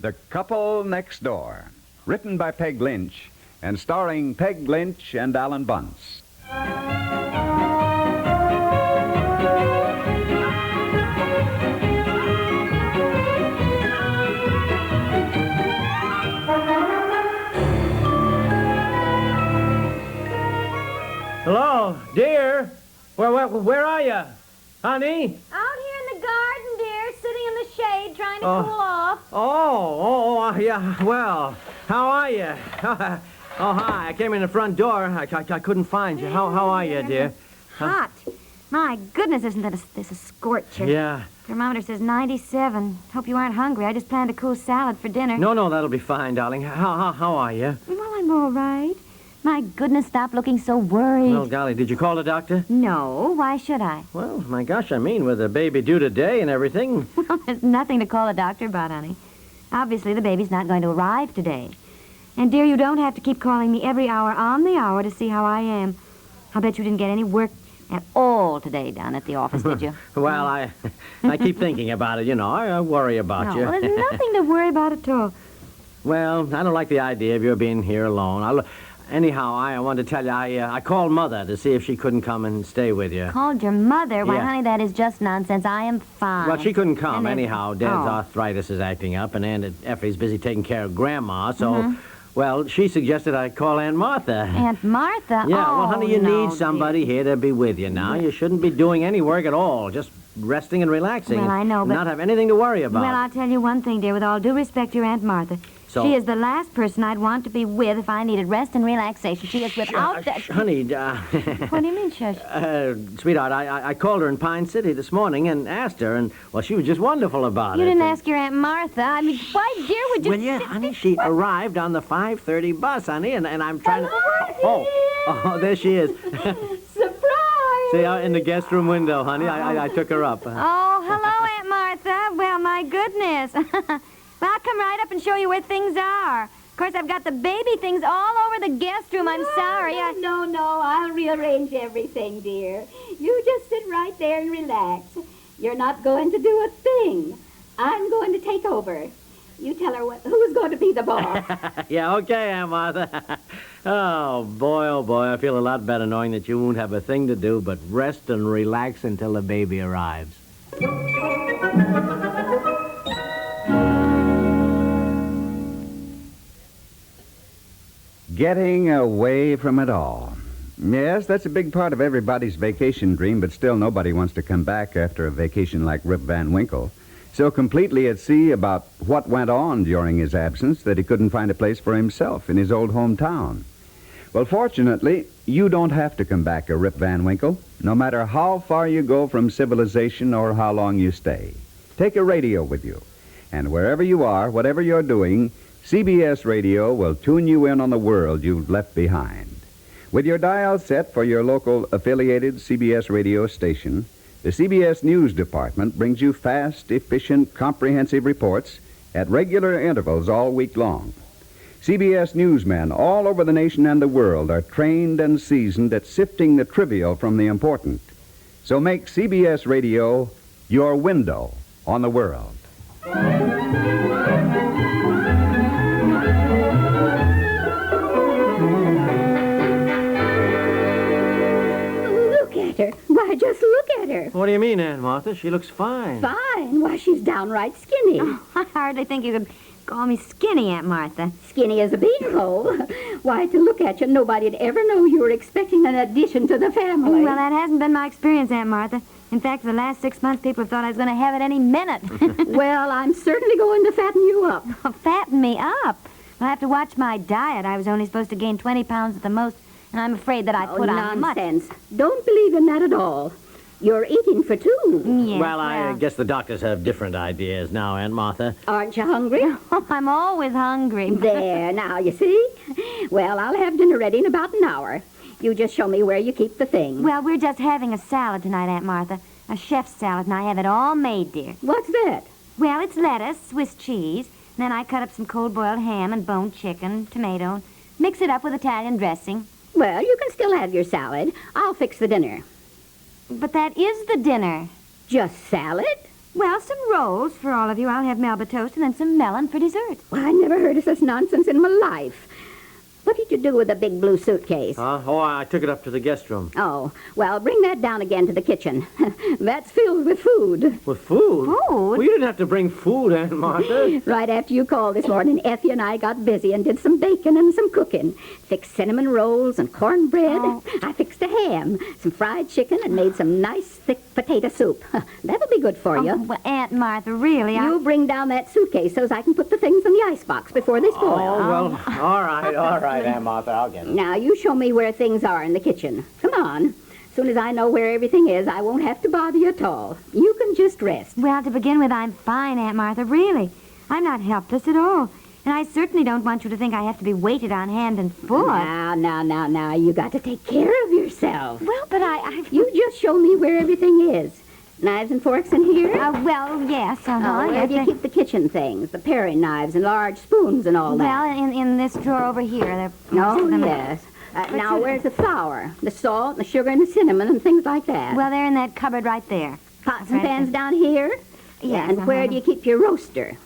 The Couple Next Door, written by Peg Lynch and starring Peg Lynch and Alan Bunce. Hello, dear. Where are you? Honey? Out here in the garden, dear, sitting in the shade, trying to cool off. Yeah, well, how are you? Hi, I came in the front door. I couldn't find you. How are you, dear? Hot. My goodness, isn't this a scorcher? Yeah. Thermometer says 97. Hope you aren't hungry. I just planned a cool salad for dinner. No, that'll be fine, darling. How are you? Well, I'm all right. My goodness, stop looking so worried. Well, golly, did you call the doctor? No, why should I? Well, my gosh, I mean, with the baby due today and everything. Well, there's nothing to call a doctor about, honey. Obviously, the baby's not going to arrive today. And, dear, you don't have to keep calling me every hour on the hour to see how I am. I'll bet you didn't get any work at all today down at the office, did you? Well, I keep thinking about it, you know. I worry about you. Well, there's nothing to worry about at all. Well, I don't like the idea of your being here alone. Anyhow, I wanted to tell you, I called Mother to see if she couldn't come and stay with you. Called your mother? Why, Yeah. honey, that is just nonsense. I am fine. Well, she couldn't come. And Anyhow, Dad's arthritis is acting up, and Aunt Effie's busy taking care of Grandma, so... Well, she suggested I call Aunt Martha. Aunt Martha? Yeah, well, honey, you no, need somebody dear. here to be with you now. You shouldn't be doing any work at all, just resting and relaxing. Well, I know, and but... not have anything to worry about. Well, I'll tell you one thing, dear. With all due respect to your Aunt Martha, she is the last person I'd want to be with if I needed rest and relaxation. She is without that... Honey, What do you mean, shush? Sweetheart, I called her in Pine City this morning and asked her, and, well, she was just wonderful about it. You didn't ask your Aunt Martha. I mean, why, dear, would you... Well, yeah, honey, she arrived on the 5:30 bus, honey, and I'm trying to... Oh, there she is. Surprise! See, out in the guest room window, honey. I took her up. Oh, hello, Aunt Martha. Well, my goodness. Well, I'll come right up and show you where things are. Of course, I've got the baby things all over the guest room. I'm sorry. No. I'll rearrange everything, dear. You just sit right there and relax. You're not going to do a thing. I'm going to take over. You tell her who's going to be the boss. Yeah, okay, Aunt Martha. Oh, boy, I feel a lot better knowing that you won't have a thing to do but rest and relax until the baby arrives. Getting away from it all. Yes, that's a big part of everybody's vacation dream, but still nobody wants to come back after a vacation like Rip Van Winkle. So completely at sea about what went on during his absence that he couldn't find a place for himself in his old hometown. Well, fortunately, you don't have to come back a Rip Van Winkle, no matter how far you go from civilization or how long you stay. Take a radio with you, and wherever you are, whatever you're doing, CBS Radio will tune you in on the world you've left behind. With your dial set for your local affiliated CBS radio station, the CBS News Department brings you fast, efficient, comprehensive reports at regular intervals all week long. CBS newsmen all over the nation and the world are trained and seasoned at sifting the trivial from the important. So make CBS Radio your window on the world. Look at her. Why, just look at her. What do you mean, Aunt Martha? She looks fine. Fine. Why, she's downright skinny. Oh, I hardly think you could call me skinny, Aunt Martha. Skinny as a beanpole. Why, to look at you, nobody'd ever know you were expecting an addition to the family. Well, that hasn't been my experience, Aunt Martha. In fact, for the last 6 months, people have thought I was going to have it any minute. Well, I'm certainly going to fatten you up. Fatten me up? I'll have to watch my diet. I was only supposed to gain 20 pounds at the most, and I'm afraid that I put on much. Nonsense. Don't believe in that at all. You're eating for two. Yeah, Well, I guess the doctors have different ideas now, Aunt Martha. Aren't you hungry? Oh, I'm always hungry. There, now, you see? Well, I'll have dinner ready in about an hour. You just show me where you keep the things. Well, we're just having a salad tonight, Aunt Martha. A chef's salad, and I have it all made, dear. What's that? Well, it's lettuce, Swiss cheese, and then I cut up some cold-boiled ham and boned chicken, tomato, mix it up with Italian dressing. Well, you can still have your salad. I'll fix the dinner. But that is the dinner. Just salad? Well, some rolls for all of you. I'll have Melba toast and then some melon for dessert. Well, I never heard of such nonsense in my life. What did you do with the big blue suitcase? Oh, I took it up to the guest room. Oh, well, bring that down again to the kitchen. That's filled with food. With food? Food? Well, you didn't have to bring food, Aunt Martha. Right after you called this morning, Effie and I got busy and did some baking and some cooking. Fixed cinnamon rolls and cornbread. Oh. I fixed a ham, some fried chicken, and made some nice thick potato soup. That'll be good for you. Oh, well, Aunt Martha, really, You bring down that suitcase so I can put the things in the icebox before they spoil. Oh, well, all right, Aunt Martha, I'll get it. Now, you show me where things are in the kitchen. Come on. As soon as I know where everything is, I won't have to bother you at all. You can just rest. Well, to begin with, I'm fine, Aunt Martha, really. I'm not helpless at all. And I certainly don't want you to think I have to be weighted on hand and foot. Now. You got to take care of yourself. Well, but I... You just show me where everything is. Knives and forks in here? Well, yes. Where do you keep the kitchen things? The paring knives and large spoons and all that? Well, in this drawer over here. Oh, yes. Now, where's the flour, the salt, the sugar, and the cinnamon, and things like that? Well, they're in that cupboard right there. Pots and pans down here? Yes. And where do you keep your roaster?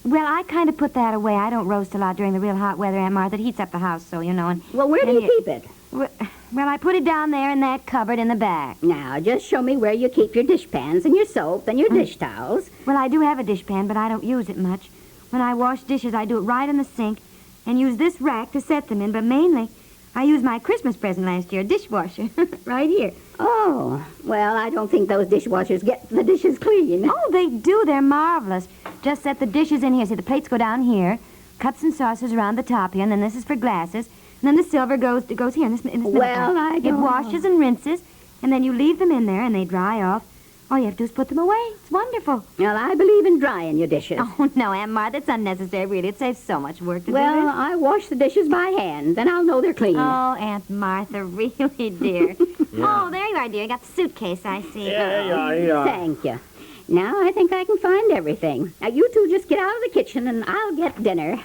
Well, I kind of put that away. I don't roast a lot during the real hot weather, Aunt Martha. It heats up the house, so, you know. Well, where do you keep it? Well, I put it down there in that cupboard in the back. Now, just show me where you keep your dishpans and your soap and your dish towels. Well, I do have a dishpan, but I don't use it much. When I wash dishes, I do it right in the sink and use this rack to set them in, but mainly I used my Christmas present last year, a dishwasher, right here. Oh, well, I don't think those dishwashers get the dishes clean. Oh, they do. They're marvelous. Just set the dishes in here. See, the plates go down here, cups and saucers around the top here, and then this is for glasses. And then the silver goes here in this middle Well, part. I don't It washes and rinses, and then you leave them in there, and they dry off. All you have to do is put them away. It's wonderful. Well, I believe in drying your dishes. Oh, no, Aunt Martha, it's unnecessary, really. It saves so much work to do Well, this. I wash the dishes by hand. Then I'll know they're clean. Oh, Aunt Martha, really, dear. Oh, there you are, dear. You got the suitcase, I see. Yeah, you are. Thank you. Now I think I can find everything. Now, you two just get out of the kitchen, and I'll get dinner.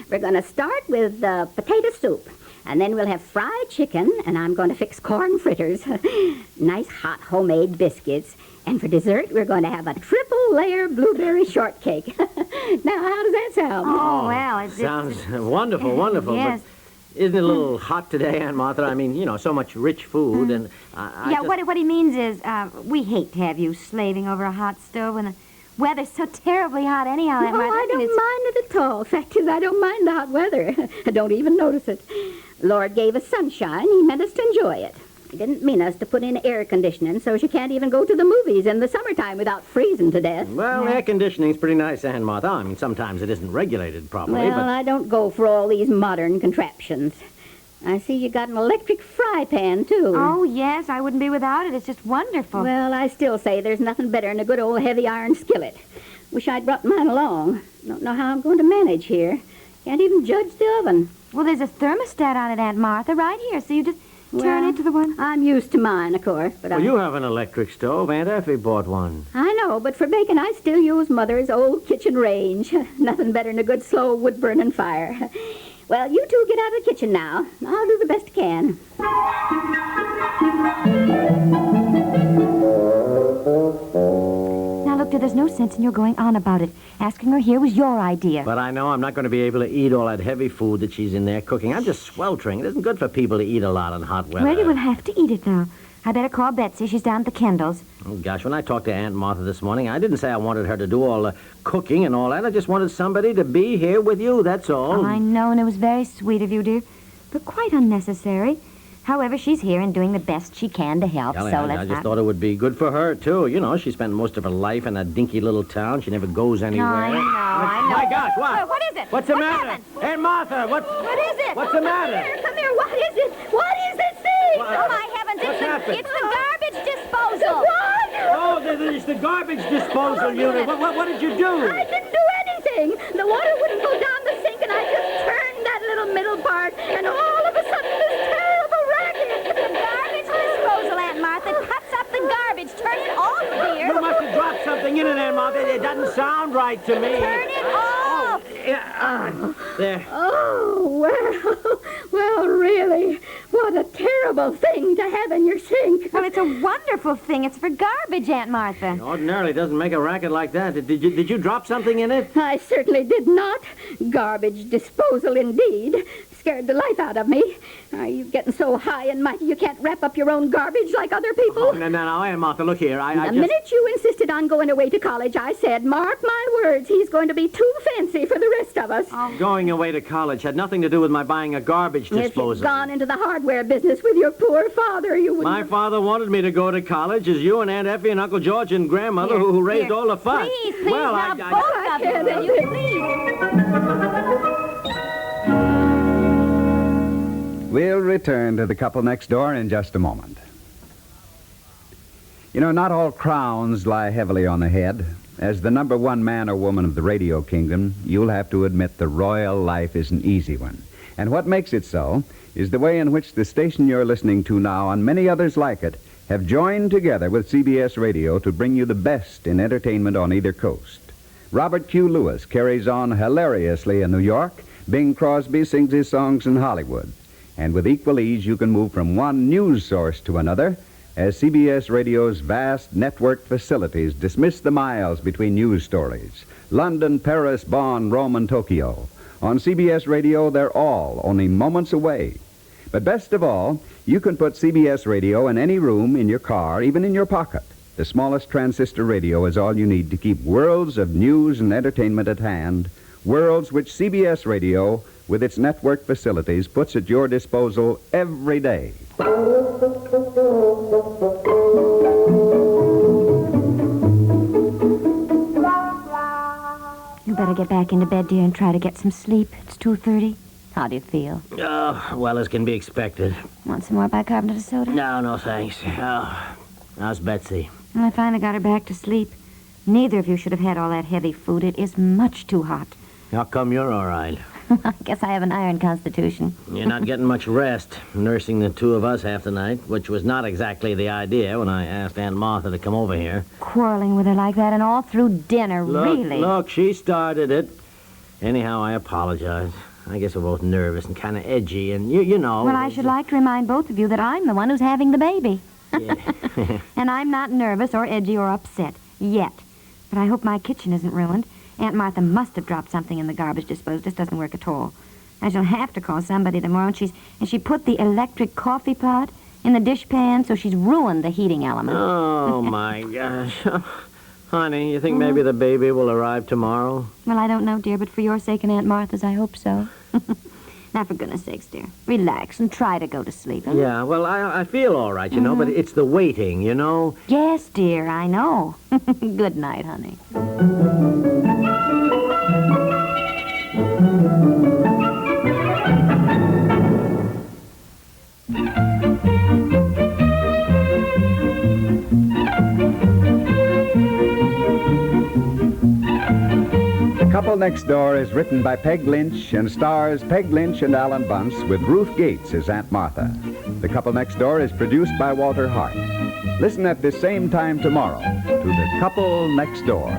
We're going to start with potato soup. And then we'll have fried chicken, and I'm going to fix corn fritters. Nice hot homemade biscuits. And for dessert, we're going to have a triple-layer blueberry shortcake. Now, how does that sound? Oh, well, it Sounds wonderful. Yes. But isn't it a little hot today, Aunt Martha? I mean, so much rich food, and what he means is, we hate to have you slaving over a hot stove when the weather's so terribly hot anyhow, Aunt Oh, Martha. I don't mind it at all. Fact is, I don't mind the hot weather. I don't even notice it. Lord gave us sunshine. He meant us to enjoy it. He didn't mean us to put in air conditioning, so she can't even go to the movies in the summertime without freezing to death. Well, air conditioning's pretty nice, Aunt Martha. I mean, sometimes it isn't regulated properly, Well, but... I don't go for all these modern contraptions. I see you got an electric fry pan, too. Oh, yes, I wouldn't be without it. It's just wonderful. Well, I still say there's nothing better than a good old heavy iron skillet. Wish I'd brought mine along. Don't know how I'm going to manage here. Can't even judge the oven. Well, there's a thermostat on it, Aunt Martha, right here. So you just turn it to the one. I'm used to mine, of course, but Well, you have an electric stove. Aunt Effie bought one. I know, but for baking, I still use Mother's old kitchen range. Nothing better than a good slow wood-burning fire. Well, you two get out of the kitchen now. I'll do the best I can. Now, look, dear, there's no sense in your going on about it. Asking her here was your idea. But I know I'm not going to be able to eat all that heavy food that she's in there cooking. I'm just sweltering. It isn't good for people to eat a lot in hot weather. Well, you will have to eat it now. I better call Betsy. She's down at the Kendalls. Oh, gosh, when I talked to Aunt Martha this morning, I didn't say I wanted her to do all the cooking and all that. I just wanted somebody to be here with you, that's all. Oh, I know, and it was very sweet of you, dear, but quite unnecessary. However, she's here and doing the best she can to help, Ellie, so I let's just thought it would be good for her, too. She spent most of her life in that dinky little town. She never goes anywhere. I know. My gosh, what? What is it? What's the matter? happened? Aunt Martha, What is it? What's the matter? Come here. What is it? What is this thing? What? Oh, my heavens. What's happened? It's the garbage disposal. What? Oh, it's the garbage disposal unit. What did you do? I didn't do anything. The water wouldn't go down the sink, and I just turned that little middle part, and all of a sudden this terrible racket. The garbage disposal, Aunt Martha, cuts up the garbage. Turn it off, dear. You must have dropped something in it, Aunt Martha. It doesn't sound right to me. Turn it off. There. Oh, well, really, what a terrible thing to have in your sink. Well, it's a wonderful thing. It's for garbage, Aunt Martha. Ordinarily it doesn't make a racket like that. Did you drop something in it? I certainly did not. Garbage disposal, indeed. Scared the life out of me. Are you getting so high and mighty you can't wrap up your own garbage like other people? Oh, no, Aunt Martha, look here. The minute you insisted on going away to college, I said, mark my words, he's going to be too fancy for the rest of us. Going away to college had nothing to do with my buying a garbage disposal. If you'd gone into the hardware business with your poor father, you wouldn't... My father wanted me to go to college as you and Aunt Effie and Uncle George and Grandmother who raised all the fuss. Please, well, now, both of you, will you please? We'll return to the couple next door in just a moment. You know, not all crowns lie heavily on the head. As the number one man or woman of the radio kingdom, you'll have to admit the royal life is an easy one. And what makes it so is the way in which the station you're listening to now and many others like it have joined together with CBS Radio to bring you the best in entertainment on either coast. Robert Q. Lewis carries on hilariously in New York. Bing Crosby sings his songs in Hollywood. And with equal ease, you can move from one news source to another as CBS Radio's vast network facilities dismiss the miles between news stories. London, Paris, Bonn, Rome, and Tokyo. On CBS Radio, they're all only moments away. But best of all, you can put CBS Radio in any room, in your car, even in your pocket. The smallest transistor radio is all you need to keep worlds of news and entertainment at hand, worlds which CBS Radio, with its network facilities, puts at your disposal every day. You better get back into bed, dear, and try to get some sleep. It's 2:30. How do you feel? Oh, well, as can be expected. Want some more bicarbonate of soda? No, thanks. Oh, how's Betsy? Well, I finally got her back to sleep. Neither of you should have had all that heavy food. It is much too hot. How come you're all right? I guess I have an iron constitution. You're not getting much rest, nursing the two of us half the night, which was not exactly the idea when I asked Aunt Martha to come over here. Quarreling with her like that and all through dinner, really. Look, she started it. Anyhow, I apologize. I guess we're both nervous and kind of edgy, and you know... Well, I should like to remind both of you that I'm the one who's having the baby. Yeah. And I'm not nervous or edgy or upset, yet. But I hope my kitchen isn't ruined. Aunt Martha must have dropped something in the garbage disposal. This doesn't work at all. I shall have to call somebody tomorrow, and she put the electric coffee pot in the dishpan, so she's ruined the heating element. Oh, my gosh. Honey, you think maybe the baby will arrive tomorrow? Well, I don't know, dear, but for your sake and Aunt Martha's, I hope so. Now, for goodness sakes, dear, relax and try to go to sleep. Huh? Yeah, well, I feel all right, you know, but it's the waiting, you know? Yes, dear, I know. Good night, honey. Couple Next Door is written by Peg Lynch and stars Peg Lynch and Alan Bunce with Ruth Gates as Aunt Martha. The Couple Next Door is produced by Walter Hart. Listen at this same time tomorrow to The Couple Next Door.